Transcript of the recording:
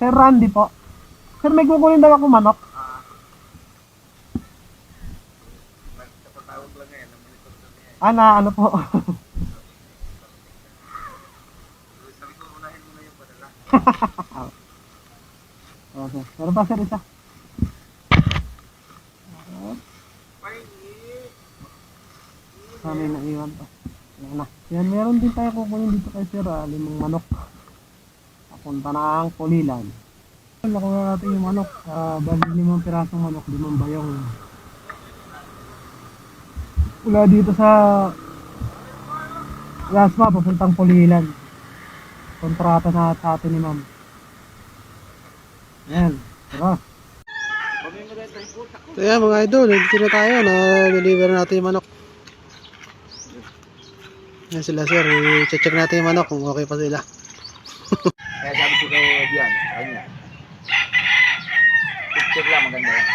Sir Randy po. Sir, may kukunin daw ako manok. Nagpapatawag lang ngayon, namonitor kami eh. Ano po? Sabi ko, unahin mo na yung padala. Okay. Meron pa sir isa. Sana yung naiwan pa. Ayan na. Yan, meron din tayo kukunin dito kay sir. 5 manok. Papunta na ang Pulilan. Nakuha natin yung manok. Bali 5 pirasong manok. 5 bayong. Mula dito sa Lasma, papuntang Pulilan. Kontrata na sa atin ni ma'am. Ayan. Tara. So yan mga idol, dito na tayo. Na-deliver natin yung manok. Yan sila sir. I-check natin yung manok kung okay pa sila. Kaya sabi ko kay Dion, ayun nga. Picture lang, maganda yan.